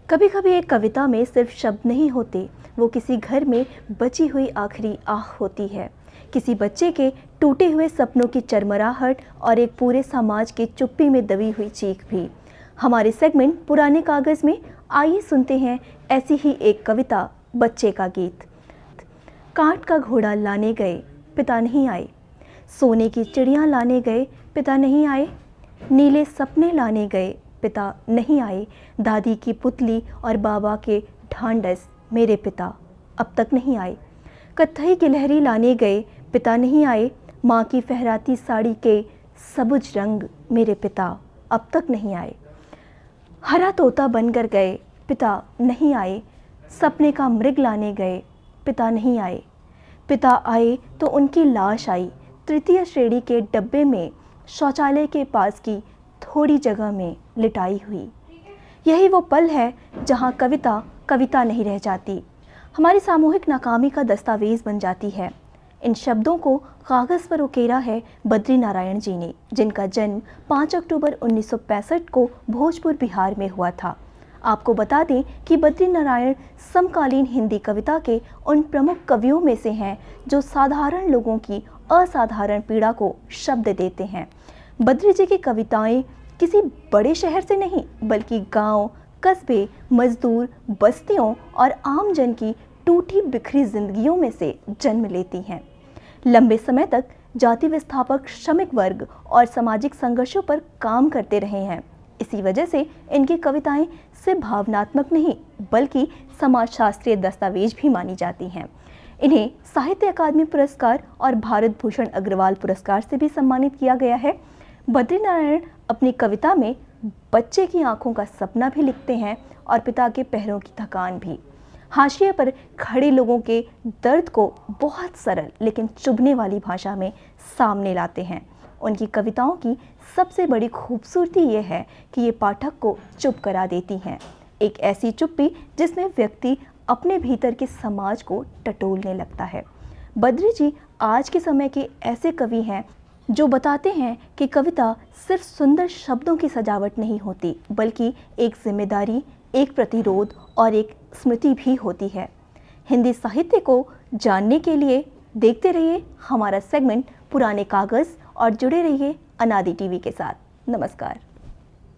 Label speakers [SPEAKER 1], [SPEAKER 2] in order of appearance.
[SPEAKER 1] कभी कभी एक कविता में सिर्फ शब्द नहीं होते, वो किसी घर में बची हुई आखिरी आह होती है। किसी बच्चे के टूटे हुए सपनों की चरमराहट और एक पूरे समाज की चुप्पी में दबी हुई चीख भी। हमारे सेगमेंट पुराने कागज़ में आइए सुनते हैं ऐसी ही एक कविता, बच्चे का गीत। काठ का घोड़ा लाने गए, पिता नहीं आए। सोने की चिड़ियाँ लाने गए, पिता नहीं आए। नीले सपने लाने गए, पिता नहीं आए। दादी की पुतली और बाबा के ढांढस, मेरे पिता अब तक नहीं आए। कत्थई गिलहरी लाने गए, पिता नहीं आए। माँ की फहराती साड़ी के सबुज रंग, मेरे पिता अब तक नहीं आए। हरा तोता बनकर गए, पिता नहीं आए। सपने का मृग लाने गए, पिता नहीं आए। पिता आए तो उनकी लाश आई, तृतीय श्रेणी के डब्बे में, शौचालय के पास की थोड़ी जगह में लिटाई हुई। यही वो पल है जहाँ कविता कविता नहीं रह जाती, हमारी सामूहिक नाकामी का दस्तावेज बन जाती है। इन शब्दों को कागज़ पर उकेरा है बद्री नारायण जी ने, जिनका जन्म 5 अक्टूबर 1965 को भोजपुर, बिहार में हुआ था। आपको बता दें कि बद्री नारायण समकालीन हिंदी कविता के उन प्रमुख कवियों में से हैं जो साधारण लोगों की असाधारण पीड़ा को शब्द देते हैं। बद्री जी की कविताएं किसी बड़े शहर से नहीं, बल्कि गांव, कस्बे, मजदूर, बस्तियों और आम जन की टूटी बिखरी जिंदगियों में से जन्म लेती हैं। लंबे समय तक जाति विस्थापक श्रमिक वर्ग और सामाजिक संघर्षों पर काम करते रहे हैं। इसी वजह से इनकी कविताएं सिर्फ भावनात्मक नहीं, बल्कि समाजशास्त्रीय दस्तावेज भी मानी जाती हैं। इन्हें साहित्य अकादमी पुरस्कार और भारत भूषण अग्रवाल पुरस्कार से भी सम्मानित किया गया है। बद्री नारायण अपनी कविता में बच्चे की आंखों का सपना भी लिखते हैं और पिता के पैरों की थकान भी। हाशिए पर खड़े लोगों के दर्द को बहुत सरल लेकिन चुभने वाली भाषा में सामने लाते हैं। उनकी कविताओं की सबसे बड़ी खूबसूरती ये है कि ये पाठक को चुप करा देती हैं, एक ऐसी चुप्पी जिसमें व्यक्ति अपने भीतर के समाज को टटोलने लगता है। बद्री जी आज के समय के ऐसे कवि हैं जो बताते हैं कि कविता सिर्फ सुंदर शब्दों की सजावट नहीं होती, बल्कि एक जिम्मेदारी, एक प्रतिरोध और एक स्मृति भी होती है। हिंदी साहित्य को जानने के लिए देखते रहिए हमारा सेगमेंट पुराने कागज़ और जुड़े रहिए अनादि टीवी के साथ। नमस्कार।